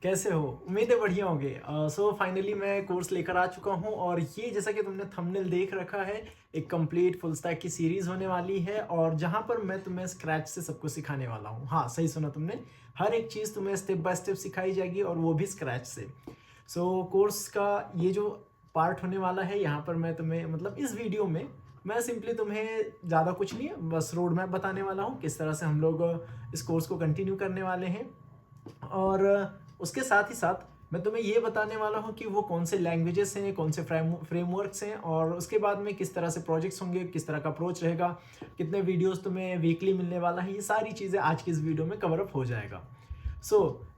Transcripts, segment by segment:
कैसे हो? उम्मीद है बढ़िया होंगे। सो फाइनली मैं कोर्स लेकर आ चुका हूँ और ये जैसा कि तुमने थंबनेल देख रखा है, एक कंप्लीट फुल स्टैक की सीरीज़ होने वाली है और जहाँ पर मैं तुम्हें स्क्रैच से सब कुछ सिखाने वाला हूँ। हाँ, सही सुना तुमने। हर एक चीज़ तुम्हें स्टेप बाय स्टेप सिखाई जाएगी और वो भी स्क्रैच से। सो कोर्स का ये जो पार्ट होने वाला है, यहाँ पर मैं तुम्हें मतलब इस वीडियो में मैं सिंपली तुम्हें ज़्यादा कुछ नहीं, बस रोड मैप बताने वाला हूँ, किस तरह से हम लोग इस कोर्स को कंटिन्यू करने वाले हैं। और उसके साथ ही साथ मैं तुम्हें ये बताने वाला हूँ कि वो कौन से लैंग्वेजेस हैं, कौन से फ्रेमवर्क्स हैं और उसके बाद में किस तरह से प्रोजेक्ट्स होंगे, किस तरह का अप्रोच रहेगा, कितने वीडियोस तुम्हें वीकली मिलने वाला है। ये सारी चीज़ें आज की इस वीडियो में कवर अप हो जाएगा।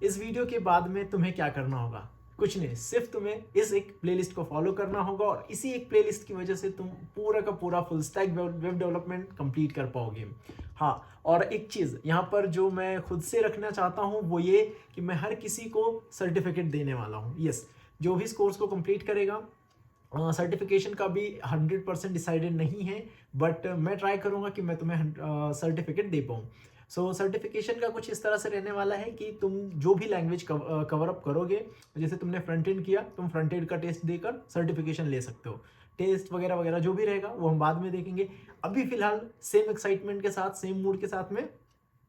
इस वीडियो के बाद में तुम्हें क्या करना होगा? कुछ नहीं, सिर्फ तुम्हें इस एक प्लेलिस्ट को फॉलो करना होगा और इसी एक प्लेलिस्ट की वजह से तुम पूरा का पूरा full stack web development complete कर पाओगे। हाँ, और एक चीज़ यहाँ पर जो मैं खुद से रखना चाहता हूँ वो ये कि मैं हर किसी को सर्टिफिकेट देने वाला हूँ। यस, जो भी इस कोर्स को कंप्लीट करेगा, सर्टिफिकेशन का भी 100% डिसाइडेड नहीं है, बट मैं ट्राई करूँगा कि मैं तुम्हें सर्टिफिकेट दे पाऊँ। सर्टिफिकेशन का कुछ इस तरह से रहने वाला है कि तुम जो भी लैंग्वेज कवर अप करोगे, जैसे तुमने फ्रंट एंड किया, तुम फ्रंट एंड का टेस्ट देकर सर्टिफिकेशन ले सकते हो। टेस्ट वगैरह वगैरह जो भी रहेगा वो हम बाद में देखेंगे। अभी फिलहाल सेम एक्साइटमेंट के साथ, सेम मूड के साथ में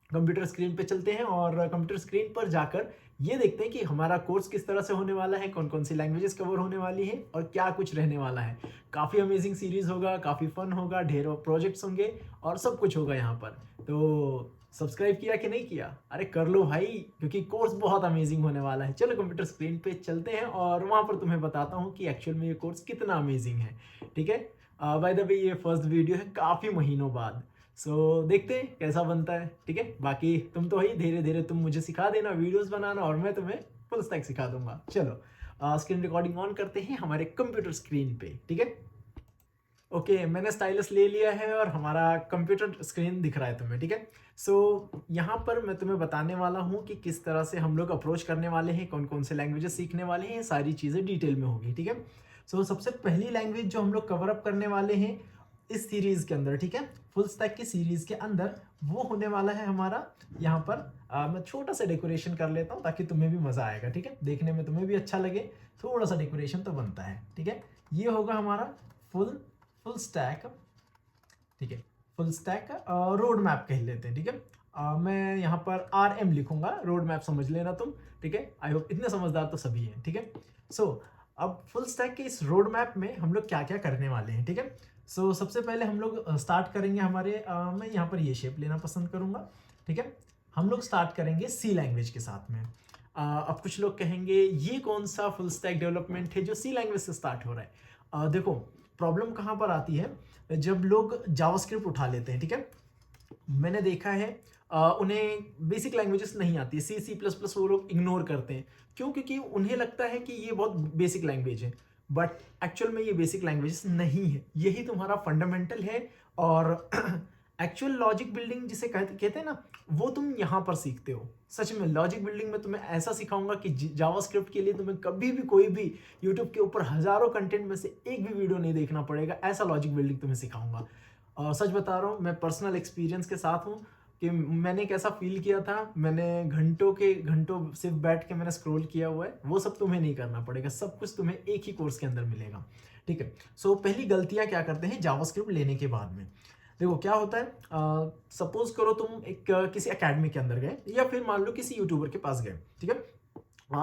कंप्यूटर स्क्रीन पे चलते हैं और कंप्यूटर स्क्रीन पर जाकर ये देखते हैं कि हमारा कोर्स किस तरह से होने वाला है, कौन कौन सी लैंग्वेजेस कवर होने वाली है और क्या कुछ रहने वाला है। काफ़ी अमेजिंग सीरीज होगा, काफ़ी फन होगा, ढेरों प्रोजेक्ट्स होंगे और सब कुछ होगा यहाँ पर। तो सब्सक्राइब किया कि नहीं किया? अरे कर लो भाई, क्योंकि कोर्स बहुत अमेजिंग होने वाला है। चलो कंप्यूटर स्क्रीन पे चलते हैं और वहाँ पर तुम्हें बताता हूँ कि एक्चुअल में ये कोर्स कितना अमेजिंग है। ठीक है, बाय द वे ये फर्स्ट वीडियो है काफ़ी महीनों बाद। देखते हैं कैसा बनता है। ठीक है, बाकी तुम तो ही धीरे धीरे तुम मुझे सिखा देना वीडियोस बनाना और मैं तुम्हें फुल स्टैक सिखा दूंगा। चलो स्क्रीन रिकॉर्डिंग ऑन करते हैं हमारे कंप्यूटर स्क्रीन पे। ठीक है, ओके, मैंने स्टाइलस ले लिया है और हमारा कंप्यूटर स्क्रीन दिख रहा है तुम्हें। ठीक है, यहाँ पर मैं तुम्हें बताने वाला हूँ कि किस तरह से हम लोग अप्रोच करने वाले हैं, कौन कौन से लैंग्वेजेस सीखने वाले हैं, ये सारी चीज़ें डिटेल में होगी। ठीक है, सबसे पहली लैंग्वेज जो हम लोग कवर अप करने वाले हैं इस सीरीज के अंदर, ठीक है, फुल स्टैक की सीरीज के अंदर, वो होने वाला है हमारा यहाँ पर मैं छोटा सा डेकोरेशन कर लेता हूँ ताकि तुम्हें भी मज़ा आएगा। ठीक है, देखने में तुम्हें भी अच्छा लगे, थोड़ा सा डेकोरेशन तो बनता है। ठीक है, ये होगा हमारा फुल फुल स्टैक। ठीक है, फुल स्टैक रोड मैप कह लेते हैं। ठीक है, मैं यहाँ पर RM लिखूंगा, रोड मैप समझ लेना तुम। ठीक है, आई होप इतने समझदार तो सभी हैं। ठीक है, अब फुल स्टैक के इस रोड मैप में हम लोग क्या क्या करने वाले हैं। ठीक है, सबसे पहले हम लोग स्टार्ट करेंगे हमारे मैं यहाँ पर ये शेप लेना पसंद करूँगा। ठीक है, हम लोग स्टार्ट करेंगे C लैंग्वेज के साथ में। अब कुछ लोग कहेंगे ये कौन सा फुल स्टैक डेवलपमेंट है जो C लैंग्वेज से स्टार्ट हो रहा है। देखो, प्रॉब्लम कहाँ पर आती है, जब लोग जावास्क्रिप्ट उठा लेते हैं। ठीक है, मैंने देखा है उन्हें बेसिक लैंग्वेजेस नहीं आती, C++ वो लोग इग्नोर करते हैं। क्यों? क्योंकि उन्हें लगता है कि ये बहुत बेसिक लैंग्वेज है, बट एक्चुअल में ये बेसिक लैंग्वेजेस नहीं है, यही तुम्हारा फंडामेंटल है। और एक्चुअल लॉजिक बिल्डिंग जिसे कहते हैं ना, वो तुम यहाँ पर सीखते हो। सच में लॉजिक बिल्डिंग में तुम्हें ऐसा सिखाऊंगा कि जावास्क्रिप्ट के लिए तुम्हें कभी भी कोई भी यूट्यूब के ऊपर हजारों कंटेंट में से एक भी वीडियो नहीं देखना पड़ेगा, ऐसा लॉजिक बिल्डिंग तुम्हें सिखाऊंगा। और सच बता रहा हूँ, मैं पर्सनल एक्सपीरियंस के साथ हूँ कि मैंने कैसा फील किया था। मैंने घंटों के घंटों सिर्फ बैठ के मैंने स्क्रॉल किया हुआ है, वो सब तुम्हें नहीं करना पड़ेगा, सब कुछ तुम्हें एक ही कोर्स के अंदर मिलेगा। ठीक है, पहली गलतियां क्या करते हैं जावास्क्रिप्ट लेने के बाद में। देखो क्या होता है, सपोज करो तुम एक किसी एकेडमी के अंदर गए या फिर मान लो किसी यूट्यूबर के पास गए। ठीक है,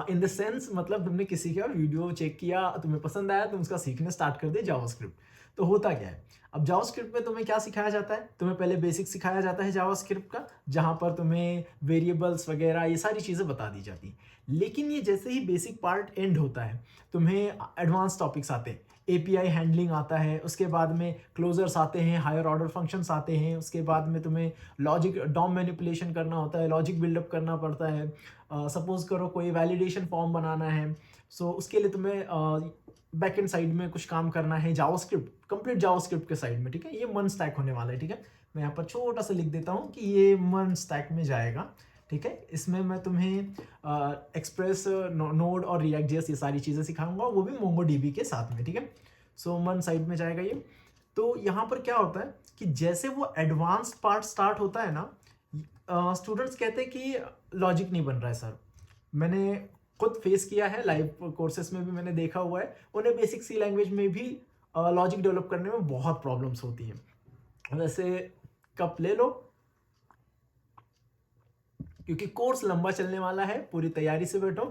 इन द सेंस मतलब तुमने किसी का वीडियो चेक किया, तुम्हें पसंद आया, तुम उसका सीखने स्टार्ट कर दे जावास्क्रिप्ट। तो होता क्या है, अब जावास्क्रिप्ट में तुम्हें क्या सिखाया जाता है, तुम्हें पहले बेसिक सिखाया जाता है जावास्क्रिप्ट का, जहां पर तुम्हें वेरिएबल्स वगैरह ये सारी चीज़ें बता दी जाती हैं। लेकिन ये जैसे ही बेसिक पार्ट एंड होता है, तुम्हें एडवांस टॉपिक्स आते हैं, API हैंडलिंग आता है, उसके बाद में क्लोजर्स आते हैं, हायर ऑर्डर फंक्शंस आते हैं, उसके बाद में तुम्हें लॉजिक डॉम मैनिपुलेशन करना होता है, लॉजिक बिल्डअप करना पड़ता है। सपोज करो कोई वैलिडेशन फॉर्म बनाना है, उसके लिए तुम्हें बैकएंड साइड में कुछ काम करना है, जावास्क्रिप्ट, कंप्लीट जावास्क्रिप्ट के साइड में। ठीक है, ये मन स्टैक होने वाला है। ठीक है, मैं यहाँ पर छोटा सा लिख देता हूँ कि ये मन स्टैक में जाएगा। ठीक है, इसमें मैं तुम्हें एक्सप्रेस नोड और रिएक्ट जेएस ये सारी चीज़ें सिखाऊंगा, वो भी मोंगोडीबी के साथ में। ठीक है, मन साइड में जाएगा ये। तो यहाँ पर क्या होता है कि जैसे वो एडवांस पार्ट स्टार्ट होता है ना, स्टूडेंट्स कहते हैं कि लॉजिक नहीं बन रहा है सर। मैंने खुद फेस किया है, लाइव कोर्सेस में भी मैंने देखा हुआ है, उन्हें बेसिक सी लैंग्वेज में भी लॉजिक डेवलप करने में बहुत प्रॉब्लम्स होती हैं। वैसे कप ले लो, क्योंकि कोर्स लंबा चलने वाला है, पूरी तैयारी से बैठो।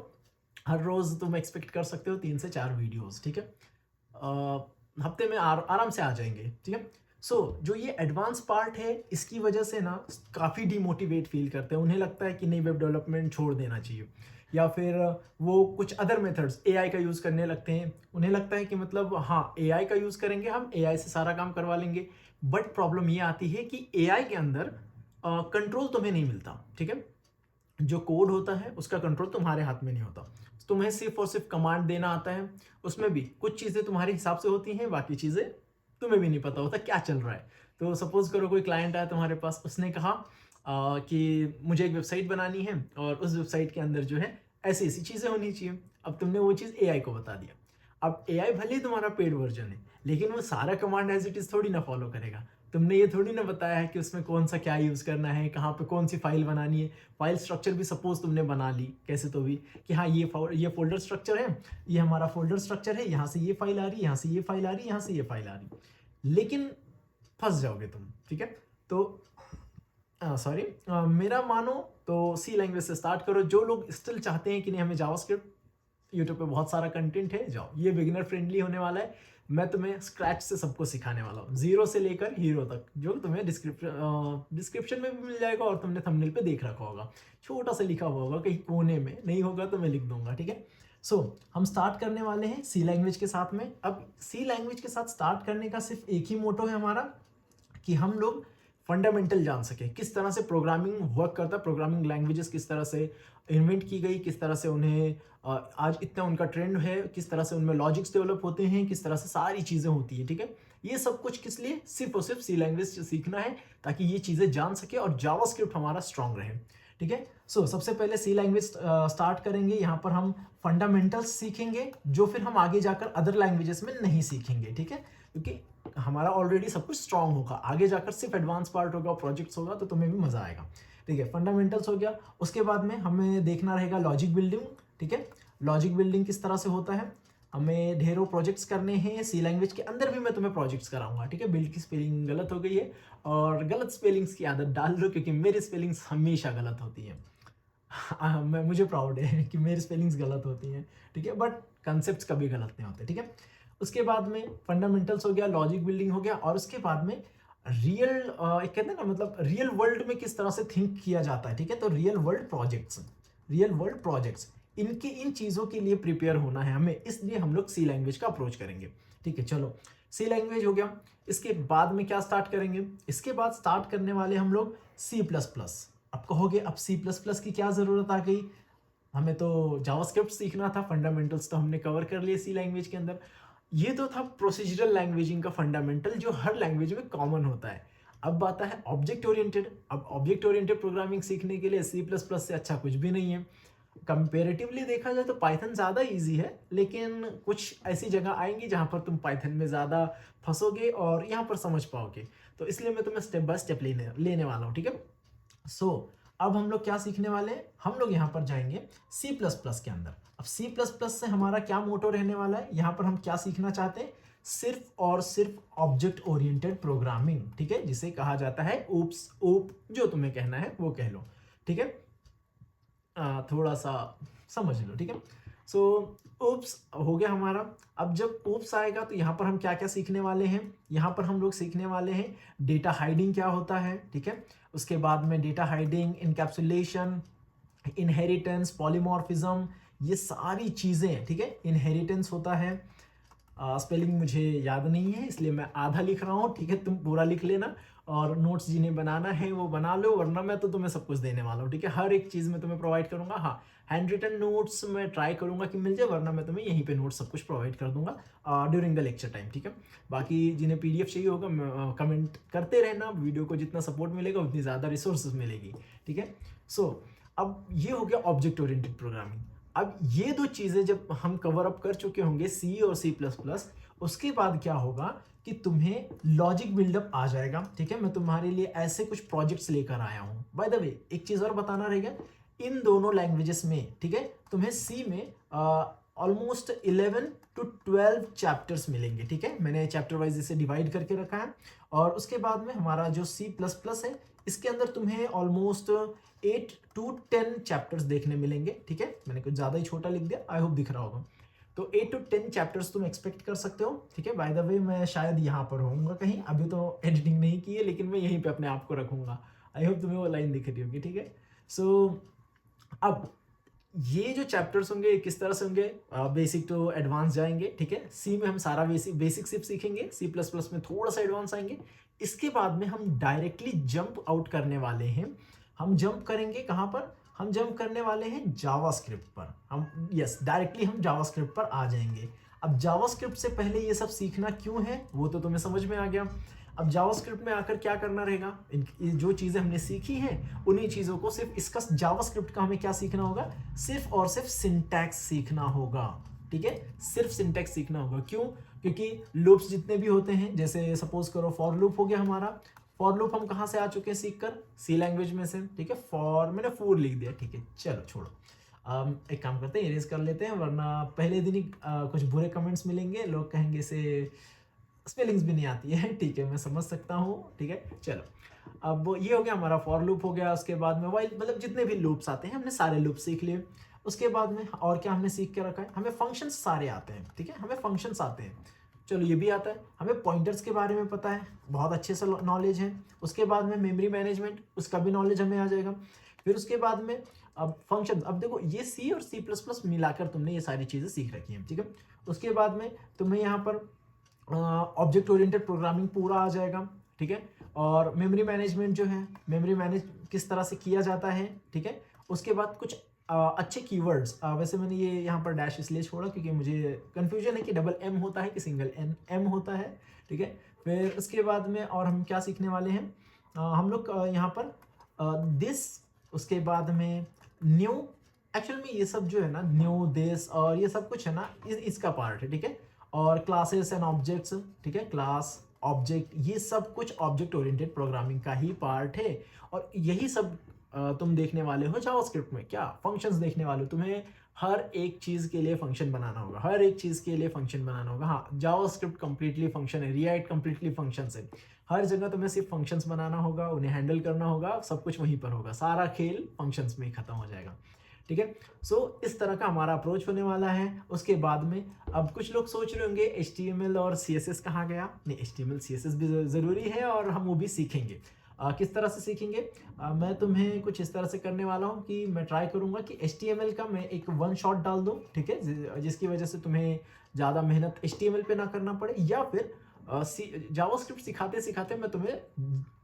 हर रोज तुम एक्सपेक्ट कर सकते हो 3 से 4 वीडियोस, ठीक है। हफ्ते में आराम से आ जाएंगे, ठीक है। सो जो ये एडवांस पार्ट है, इसकी वजह से ना काफ़ी डिमोटिवेट फील करते हैं, उन्हें लगता है कि नहीं वेब डेवलपमेंट छोड़ देना चाहिए, या फिर वो कुछ अदर मेथड्स एआई का यूज़ करने लगते हैं। उन्हें लगता है कि मतलब हाँ एआई का यूज़ करेंगे, हम एआई से सारा काम करवा लेंगे। बट प्रॉब्लम ये आती है कि एआई के अंदर कंट्रोल तुम्हें नहीं मिलता, ठीक है। जो कोड होता है उसका कंट्रोल तुम्हारे हाथ में नहीं होता, तुम्हें सिर्फ और सिर्फ कमांड देना आता है। उसमें भी कुछ चीज़ें तुम्हारे हिसाब से होती हैं, बाकी चीज़ें तुम्हें भी नहीं पता होता क्या चल रहा है। तो सपोज करो कोई क्लाइंट आया तुम्हारे पास, उसने कहा कि मुझे एक वेबसाइट बनानी है और उस वेबसाइट के अंदर जो है ऐसी ऐसी चीज़ें होनी चाहिए। अब तुमने वो चीज़ एआई को बता दिया। अब एआई भले ही तुम्हारा पेड वर्जन है, लेकिन वो सारा कमांड एज इट इज़ थोड़ी ना फॉलो करेगा। तुमने ये थोड़ी ना बताया है कि उसमें कौन सा क्या यूज़ करना है, कहाँ पे कौन सी फाइल बनानी है। फाइल स्ट्रक्चर भी सपोज तुमने बना ली कैसे तो भी, कि हाँ ये फोल्डर स्ट्रक्चर है, ये हमारा फोल्डर स्ट्रक्चर है, यहाँ से ये फाइल आ रही है, यहाँ से ये फाइल आ रही है, यहाँ से ये फाइल आ रही है, लेकिन फंस जाओगे तुम, ठीक है। तो सॉरी, मेरा मानो तो सी लैंग्वेज से स्टार्ट करो। जो लोग स्टिल चाहते हैं कि नहीं हमें जावास्क्रिप्ट, यूट्यूब पे बहुत सारा कंटेंट है, जाओ, ये बिगिनर फ्रेंडली होने वाला है। मैं तुम्हें स्क्रैच से सबको सिखाने वाला हूँ, जीरो से लेकर हीरो तक, जो तुम्हें डिस्क्रिप्शन में भी मिल जाएगा और तुमने थंबनेल पे देख रखा होगा, छोटा सा लिखा हुआ होगा कहीं कोने में, नहीं होगा तो मैं लिख दूंगा, ठीक है। सो हम स्टार्ट करने वाले हैं सी लैंग्वेज के साथ में। अब सी लैंग्वेज के साथ स्टार्ट करने का सिर्फ एक ही मोटो है हमारा, कि हम लोग फंडामेंटल जान सके, किस तरह से प्रोग्रामिंग वर्क करता है, प्रोग्रामिंग लैंग्वेजेस किस तरह से इन्वेंट की गई, किस तरह से उन्हें आज इतना उनका ट्रेंड है, किस तरह से उनमें लॉजिक्स डेवलप होते हैं, किस तरह से सारी चीज़ें होती है, ठीक है। ये सब कुछ किस लिए, सिर्फ और सिर्फ सी लैंग्वेज सीखना है, ताकि ये चीज़ें जान सके और जावास्क्रिप्ट हमारा स्ट्रांग रहे, ठीक है। सो सबसे पहले सी लैंग्वेज स्टार्ट करेंगे। यहाँ पर हम फंडामेंटल्स सीखेंगे, जो फिर हम आगे जाकर अदर लैंग्वेजेस में नहीं सीखेंगे, ठीक है, क्योंकि हमारा ऑलरेडी सब कुछ स्ट्रांग होगा, आगे जाकर सिर्फ एडवांस पार्ट होगा, प्रोजेक्ट्स होगा, तो तुम्हें भी मजा आएगा, ठीक है। फंडामेंटल्स हो गया, उसके बाद में हमें देखना रहेगा लॉजिक बिल्डिंग, ठीक है। लॉजिक बिल्डिंग किस तरह से होता है, हमें ढेरों प्रोजेक्ट्स करने हैं सी लैंग्वेज के अंदर भी, मैं तुम्हें प्रोजेक्ट्स कराऊंगा, ठीक है। बिल्ड की स्पेलिंग गलत हो गई है, और गलत स्पेलिंग्स की आदत डाल लो, क्योंकि मेरी स्पेलिंग्स हमेशा गलत होती है। मुझे प्राउड है कि मेरी स्पेलिंग्स गलत होती हैं, ठीक है, बट कंसेप्ट कभी गलत नहीं होते, ठीक है। उसके बाद में फंडामेंटल्स हो गया, लॉजिक बिल्डिंग हो गया, और उसके बाद में रियल कहते हैं ना, मतलब रियल वर्ल्ड में किस तरह से थिंक किया जाता है, ठीक है। तो रियल वर्ल्ड प्रोजेक्ट्स इनके इन चीज़ों के लिए प्रिपेयर होना है हमें, इसलिए हम लोग सी लैंग्वेज का अप्रोच करेंगे, ठीक है। चलो सी लैंग्वेज हो गया, इसके बाद में क्या स्टार्ट करेंगे, इसके बाद स्टार्ट करने वाले हम लोग सी प्लस प्लस। अब कहोगे अब सी प्लस प्लस की क्या ज़रूरत आ गई, हमें तो जावास्क्रिप्ट सीखना था, फंडामेंटल्स तो हमने कवर कर लिए सी लैंग्वेज के अंदर। ये तो था प्रोसीजरल लैंग्वेजिंग का फंडामेंटल, जो हर लैंग्वेज में कॉमन होता है। अब आता है ऑब्जेक्ट ओरिएंटेड। अब ऑब्जेक्ट ओरिएंटेड प्रोग्रामिंग सीखने के लिए सी प्लस प्लस से अच्छा कुछ भी नहीं है। कंपेरेटिवली देखा जाए तो पाइथन ज़्यादा इजी है, लेकिन कुछ ऐसी जगह आएंगी जहाँ पर तुम पाइथन में ज़्यादा फंसोगे और यहाँ पर समझ पाओगे, तो इसलिए मैं तुम्हें स्टेप बाय स्टेप लेने वाला हूँ, ठीक है। सो अब हम लोग क्या सीखने वाले हैं, हम लोग यहाँ पर जाएंगे सी प्लस प्लस के अंदर। अब सी प्लस प्लस से हमारा क्या मोटो रहने वाला है, यहाँ पर हम क्या सीखना चाहते हैं, सिर्फ और सिर्फ ऑब्जेक्ट ओरिएंटेड प्रोग्रामिंग, ठीक है, जिसे कहा जाता है ओप्स, ओप, जो तुम्हें कहना है वो कह लो, ठीक है। थोड़ा सा समझ लो, ठीक है। सो ओप्स हो गया हमारा। अब जब ओप्स आएगा तो यहाँ पर हम क्या क्या सीखने वाले हैं, यहाँ पर हम लोग सीखने वाले हैं डेटा हाइडिंग क्या होता है, ठीक है। उसके बाद में data hiding, encapsulation, inheritance, polymorphism, ये सारी चीज़ें, ठीक है। इनहेरिटेंस होता है, स्पेलिंग मुझे याद नहीं है इसलिए मैं आधा लिख रहा हूँ, ठीक है, तुम पूरा लिख लेना, और नोट्स जिन्हें बनाना है वो बना लो, वरना मैं तो तुम्हें सब कुछ देने वाला हूँ, ठीक है। हर एक चीज़ मैं तुम्हें प्रोवाइड करूँगा। हाँ, हैंड रिटन नोट्स मैं ट्राई करूँगा कि मिल जाए, वरना मैं तुम्हें यहीं पे नोट्स सब कुछ प्रोवाइड कर दूंगा ड्यूरिंग द लेक्चर टाइम, ठीक है। बाकी जिन्हें पीडीएफ चाहिए होगा कमेंट करते रहना, वीडियो को जितना सपोर्ट मिलेगा उतनी ज़्यादा रिसोर्सेज मिलेगी, ठीक है। सो अब ये हो गया ऑब्जेक्ट ओरिएंटेड प्रोग्रामिंग। अब ये दो चीज़ें जब हम कवर अप कर चुके होंगे, सी और सी प्लस प्लस, उसके बाद क्या होगा कि तुम्हें लॉजिक बिल्डअप आ जाएगा, ठीक है। मैं तुम्हारे लिए ऐसे कुछ प्रोजेक्ट्स लेकर आया हूँ। बाय द वे एक चीज़ और बताना रहेगा, इन दोनों लैंग्वेजेस में, ठीक है, तुम्हें सी में ऑलमोस्ट 11 to 12 चैप्टर्स मिलेंगे, ठीक है। मैंने चैप्टर वाइज इसे डिवाइड करके रखा है। और उसके बाद में हमारा जो C++ है, इसके अंदर तुम्हें ऑलमोस्ट 8 to 10 चैप्टर्स देखने मिलेंगे, ठीक है। मैंने कुछ ज़्यादा ही छोटा लिख दिया, आई होप दिख रहा होगा। तो 8 to 10 चैप्टर्स तुम एक्सपेक्ट कर सकते हो, ठीक है। बाय द वे मैं शायद यहाँ पर होऊंगा कहीं, अभी तो एडिटिंग नहीं की है, लेकिन मैं यहीं पे अपने आप को रखूंगा। आई होप तुम्हें वो लाइन दिख रही होगी, ठीक है। सो अब ये जो चैप्टर्स होंगे किस तरह से होंगे, बेसिक टू एडवांस जाएंगे, ठीक है। सी में हम सारा बेसिक सिर्फ सीखेंगे, C++ में थोड़ा सा एडवांस आएंगे। इसके बाद में हम डायरेक्टली जंप आउट करने वाले हैं। हम जंप करेंगे कहाँ पर, हम जंप करने वाले हैं जावास्क्रिप्ट पर। हम यस डायरेक्टली हम जावास्क्रिप्ट पर आ जाएंगे। अब जावास्क्रिप्ट से पहले ये सब सीखना क्यों है वो तो तुम्हें समझ में आ गया। अब जावास्क्रिप्ट में आकर क्या करना रहेगा, ये जो चीज़ें हमने सीखी हैं उन्हीं चीज़ों को सिर्फ इसका जावास्क्रिप्ट का हमें क्या सीखना होगा, सिर्फ और सिर्फ सिंटैक्स सीखना होगा, ठीक है। सिर्फ सिंटैक्स सीखना होगा। क्यों? क्योंकि लूप्स जितने भी होते हैं, जैसे सपोज करो फॉर लूप हो गया हमारा, फॉर लूप हम कहाँ से आ चुके हैं सीख कर, सी लैंग्वेज में से, ठीक है। फॉर मैंने फोर लिख दिया, ठीक है, चलो छोड़ो। एक काम करते हैं, इरेज कर लेते हैं, वरना पहले दिन ही कुछ बुरे कमेंट्स मिलेंगे, लोग कहेंगे इसे स्पेलिंग्स भी नहीं आती है, ठीक है, मैं समझ सकता हूँ, ठीक है। चलो अब ये हो गया हमारा फॉर लूप हो गया। उसके बाद में वाइल मतलब जितने भी लूप्स आते हैं हमने सारे लूप सीख लिए। उसके बाद में और क्या हमने सीख के रखा है, हमें फंक्शंस सारे आते हैं, ठीक है, हमें फंक्शंस आते हैं। चलो ये भी आता है, हमें पॉइंटर्स के बारे में पता है, बहुत अच्छे से नॉलेज है। उसके बाद में मेमोरी मैनेजमेंट, उसका भी नॉलेज हमें आ जाएगा। फिर उसके बाद में अब फंक्शन, अब देखो ये सी और C++ मिलाकर तुमने ये सारी चीज़ें सीख रखी हैं, ठीक है। उसके बाद में तुम्हें यहाँ पर ऑब्जेक्ट ओरिएंटेड प्रोग्रामिंग पूरा आ जाएगा, ठीक है। और मेमोरी मैनेजमेंट जो है, मेमोरी मैनेज किस तरह से किया जाता है, ठीक है। उसके बाद कुछ अच्छे कीवर्ड्स, वैसे मैंने ये यहाँ पर डैश इसलिए छोड़ा क्योंकि मुझे कन्फ्यूजन है कि डबल एम होता है कि सिंगल एम होता है, ठीक है। फिर उसके बाद में और हम क्या सीखने वाले हैं, हम लोग यहाँ पर दिस, उसके बाद में न्यू, एक्चुअल में ये सब जो है ना, न्यू दिस और ये सब कुछ है ना, इसका पार्ट है, ठीक है। और क्लासेस एंड ऑब्जेक्ट्स, ठीक है, क्लास ऑब्जेक्ट, ये सब कुछ ऑब्जेक्ट ओरिएंटेड प्रोग्रामिंग का ही पार्ट है। और यही सब तुम देखने वाले हो जावास्क्रिप्ट में, क्या फंक्शंस देखने वाले हो। तुम्हें हर एक चीज़ के लिए फंक्शन बनाना होगा, हर एक चीज़ के लिए फंक्शन बनाना होगा। हाँ, जावास्क्रिप्ट कंप्लीटली फंक्शन है, रिएक्ट कंप्लीटली फंक्शन है। हर जगह तुम्हें सिर्फ फंक्शंस बनाना होगा, उन्हें हैंडल करना होगा, सब कुछ वहीं पर होगा, सारा खेल फंक्शंस में ही खत्म हो जाएगा, ठीक है। सो इस तरह का हमारा अप्रोच होने वाला है। उसके बाद में अब कुछ लोग सोच रहे होंगे HTML और CSS कहाँ गया। नहीं, HTML CSS भी ज़रूरी है और हम वो भी सीखेंगे। किस तरह से सीखेंगे, मैं तुम्हें कुछ इस तरह से करने वाला हूँ कि मैं ट्राई करूँगा कि HTML का मैं एक वन शॉट डाल दूँ, ठीक है, जिसकी वजह से तुम्हें ज़्यादा मेहनत HTML पे ना करना पड़े। या फिर जावास्क्रिप्ट सिखाते सिखाते मैं तुम्हें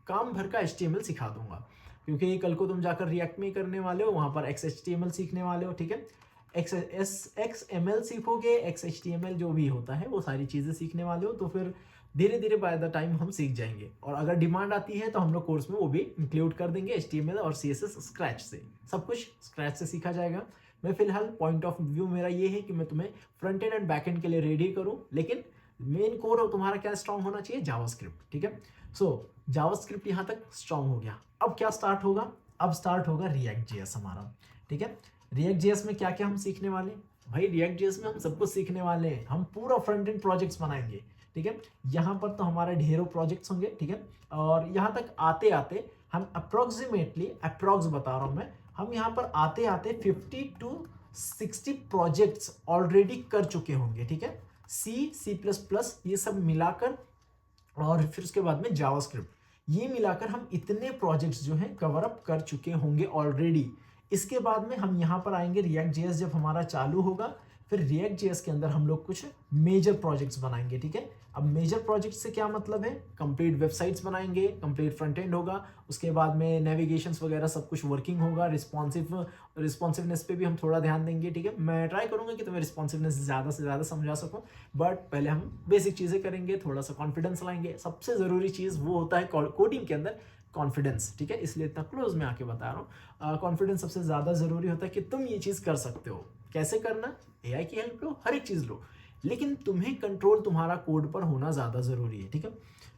काम भर का HTML सिखा दूंगा, क्योंकि कल को तुम जाकर रिएक्ट में करने वाले हो, वहाँ पर XHTML सीखने वाले हो, ठीक है। XML सीखोगे, XHTML जो भी होता है वो सारी चीज़ें सीखने वाले हो, तो फिर धीरे धीरे बाय द टाइम हम सीख जाएंगे। और अगर डिमांड आती है तो हम लोग कोर्स में वो भी इंक्लूड कर देंगे, HTML और CSS स्क्रैच से, सब कुछ स्क्रैच से सीखा जाएगा। मैं फिलहाल पॉइंट ऑफ व्यू मेरा ये है कि मैं तुम्हें फ्रंट एंड बैक एंड के लिए रेडी करूँ, लेकिन मेन कोर तुम्हारा क्या स्ट्रांग होना चाहिए, जावास्क्रिप्ट, ठीक है। सो जावास्क्रिप्ट यहाँ तक स्ट्रांग हो गया। अब क्या स्टार्ट होगा, अब स्टार्ट होगा React.js हमारा, ठीक है। React.js में क्या क्या हम सीखने वाले, भाई React.js में हम सब कुछ सीखने वाले हैं, हम पूरा फ्रंट एंड प्रोजेक्ट्स बनाएंगे, ठीक है। यहाँ पर तो हमारे ढेरों प्रोजेक्ट्स होंगे, ठीक है। और यहाँ तक आते आते हम अप्रोक्स बता रहा हूँ मैं, हम यहाँ पर आते आते 50 to 60 प्रोजेक्ट्स ऑलरेडी कर चुके होंगे, ठीक है। C++ ये सब मिलाकर, और फिर उसके बाद में जावास्क्रिप्ट, ये मिलाकर हम इतने प्रोजेक्ट्स जो हैं कवर अप कर चुके होंगे ऑलरेडी। इसके बाद में हम यहाँ पर आएंगे React.js जब हमारा चालू होगा, फिर React.js के अंदर हम लोग कुछ मेजर प्रोजेक्ट्स बनाएंगे, ठीक है। अब मेजर प्रोजेक्ट से क्या मतलब है, कंप्लीट वेबसाइट्स बनाएंगे, कंप्लीट फ्रंट एंड होगा, उसके बाद में नेविगेशंस वगैरह सब कुछ वर्किंग होगा, रिस्पॉन्सिवनेस पे भी हम थोड़ा ध्यान देंगे, ठीक है। मैं ट्राई करूंगा कि तुम्हें रिस्पॉन्सिवनेस ज़्यादा से ज़्यादा समझा सकूं, बट पहले हम बेसिक चीज़ें करेंगे, थोड़ा सा कॉन्फिडेंस लाएंगे। सबसे ज़रूरी चीज़ वो होता है कोडिंग के अंदर कॉन्फिडेंस, ठीक है, इसलिए इतना क्लोज में आके बता रहा हूँ। कॉन्फिडेंस सबसे ज़्यादा ज़रूरी होता है कि तुम ये चीज़ कर सकते हो। कैसे करना, AI की हेल्प लो, हर एक चीज़ लो, लेकिन तुम्हें कंट्रोल तुम्हारा कोड पर होना ज़्यादा ज़रूरी है, ठीक है।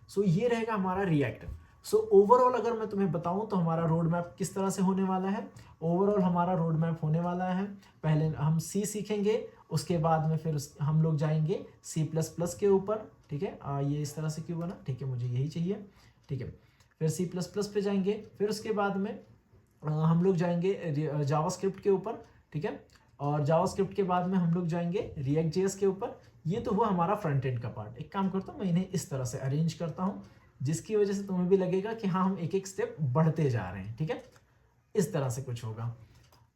सो ये रहेगा हमारा रिएक्ट। सो ओवरऑल अगर मैं तुम्हें बताऊं तो हमारा रोड मैप किस तरह से होने वाला है। ओवरऑल हमारा रोड मैप होने वाला है, पहले हम सी सीखेंगे, उसके बाद में फिर हम लोग जाएंगे सी प्लस प्लस के ऊपर, ठीक है। ये इस तरह से क्यों बना, ठीक है, मुझे यही चाहिए, ठीक है। फिर सी प्लस प्लस पे जाएंगे, फिर उसके बाद में हम लोग जाएंगे जावास्क्रिप्ट के ऊपर, ठीक है। और जावास्क्रिप्ट के बाद में हम लोग जाएंगे रिएक्ट जेएस के ऊपर। ये तो हुआ हमारा फ्रंट एंड का पार्ट। एक काम करता हूँ, मैं इन्हें इस तरह से अरेंज करता हूँ जिसकी वजह से तुम्हें भी लगेगा कि हाँ हम एक एक स्टेप बढ़ते जा रहे हैं, ठीक है। इस तरह से कुछ होगा।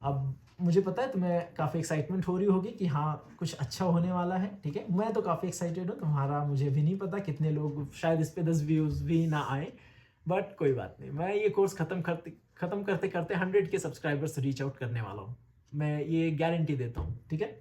अब मुझे पता है तुम्हें काफ़ी एक्साइटमेंट हो रही होगी कि हाँ कुछ अच्छा होने वाला है, ठीक है। मैं तो काफ़ी एक्साइटेड हूँ, तुम्हारा मुझे भी नहीं पता कितने लोग, शायद इस पे 10 व्यूज़ भी ना आए, बट कोई बात नहीं। मैं ये कोर्स ख़त्म करते करते 100 के सब्सक्राइबर्स रीच आउट करने वाला हूँ, मैं ये गारंटी देता हूँ, ठीक है।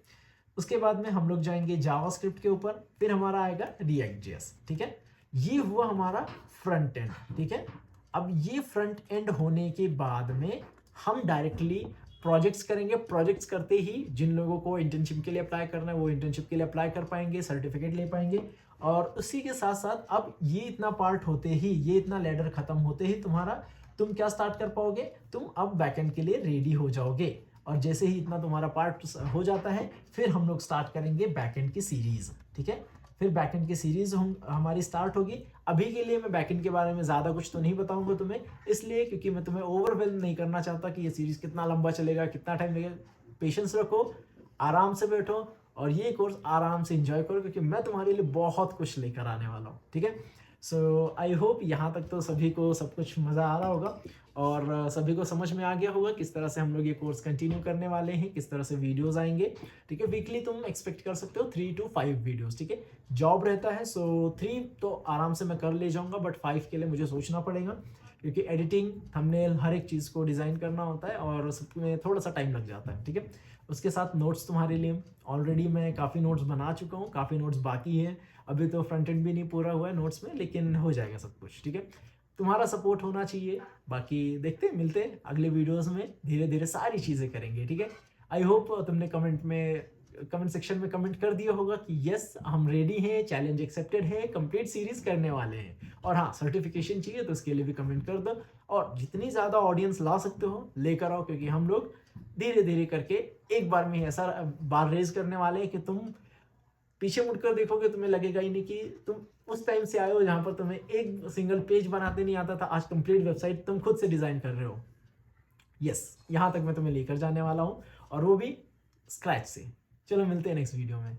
उसके बाद में हम लोग जाएंगे जावास्क्रिप्ट के ऊपर, फिर हमारा आएगा रिएक्ट जेएस, ठीक है। ये हुआ हमारा फ्रंट एंड, ठीक है। अब ये फ्रंट एंड होने के बाद में हम डायरेक्टली प्रोजेक्ट्स करेंगे। प्रोजेक्ट्स करते ही जिन लोगों को इंटर्नशिप के लिए अप्लाई करना है वो इंटर्नशिप के लिए अप्लाई कर पाएंगे, सर्टिफिकेट ले पाएंगे। और उसी के साथ साथ अब ये इतना पार्ट होते ही, ये इतना लेडर खत्म होते ही तुम्हारा, तुम क्या स्टार्ट कर पाओगे, तुम अब बैकएंड के लिए रेडी हो जाओगे। और जैसे ही इतना तुम्हारा पार्ट हो जाता है, फिर हम लोग स्टार्ट करेंगे बैकएंड की सीरीज, ठीक है। फिर बैकएंड की सीरीज हमारी स्टार्ट होगी। अभी के लिए मैं बैकएंड के बारे में ज़्यादा कुछ तो नहीं बताऊंगा तुम्हें, इसलिए क्योंकि मैं तुम्हें ओवरवेलम नहीं करना चाहता कि ये सीरीज कितना लंबा चलेगा, कितना टाइम लगेगा। पेशेंस रखो, आराम से बैठो और ये कोर्स आराम से इंजॉय करो, क्योंकि मैं तुम्हारे लिए बहुत कुछ लेकर आने वाला हूँ, ठीक है। सो आई होप यहाँ तक तो सभी को सब कुछ मज़ा आ रहा होगा और सभी को समझ में आ गया होगा किस तरह से हम लोग ये कोर्स कंटिन्यू करने वाले हैं, किस तरह से वीडियोस आएंगे, ठीक है। वीकली तुम एक्सपेक्ट कर सकते हो 3 to 5 वीडियोस, ठीक है। जॉब रहता है, सो 3 तो आराम से मैं कर ले जाऊंगा, बट 5 के लिए मुझे सोचना पड़ेगा, क्योंकि एडिटिंग, थंबनेल, हर एक चीज़ को डिज़ाइन करना होता है और उसमें थोड़ा सा टाइम लग जाता है, ठीक है। उसके साथ नोट्स तुम्हारे लिए ऑलरेडी मैं काफ़ी नोट्स बना चुका हूँ, काफ़ी नोट्स बाकी है। अभी तो फ्रंट एंड भी नहीं पूरा हुआ है नोट्स में, लेकिन हो जाएगा सब कुछ, ठीक है। तुम्हारा सपोर्ट होना चाहिए। बाकी देखते हैं, मिलते हैं अगले वीडियोस में, धीरे धीरे सारी चीज़ें करेंगे, ठीक है। आई होप तुमने कमेंट सेक्शन में कमेंट कर दिया होगा कि यस हम रेडी हैं, चैलेंज एक्सेप्टेड है, कंप्लीट सीरीज करने वाले हैं। और हाँ, सर्टिफिकेशन चाहिए तो उसके लिए भी कमेंट कर दो, और जितनी ज़्यादा ऑडियंस ला सकते हो लेकर आओ, क्योंकि हम लोग धीरे धीरे करके एक बार में ही ऐसा बार रेज करने वाले हैं कि तुम पीछे मुड़कर देखोगे, तुम्हें लगेगा ही नहीं कि तुम उस टाइम से आए हो जहां पर तुम्हें एक सिंगल पेज बनाते नहीं आता था, आज कंप्लीट वेबसाइट तुम खुद से डिजाइन कर रहे हो। यस, यहां तक मैं तुम्हें लेकर जाने वाला हूं, और वो भी स्क्रैच से। चलो मिलते हैं नेक्स्ट वीडियो में।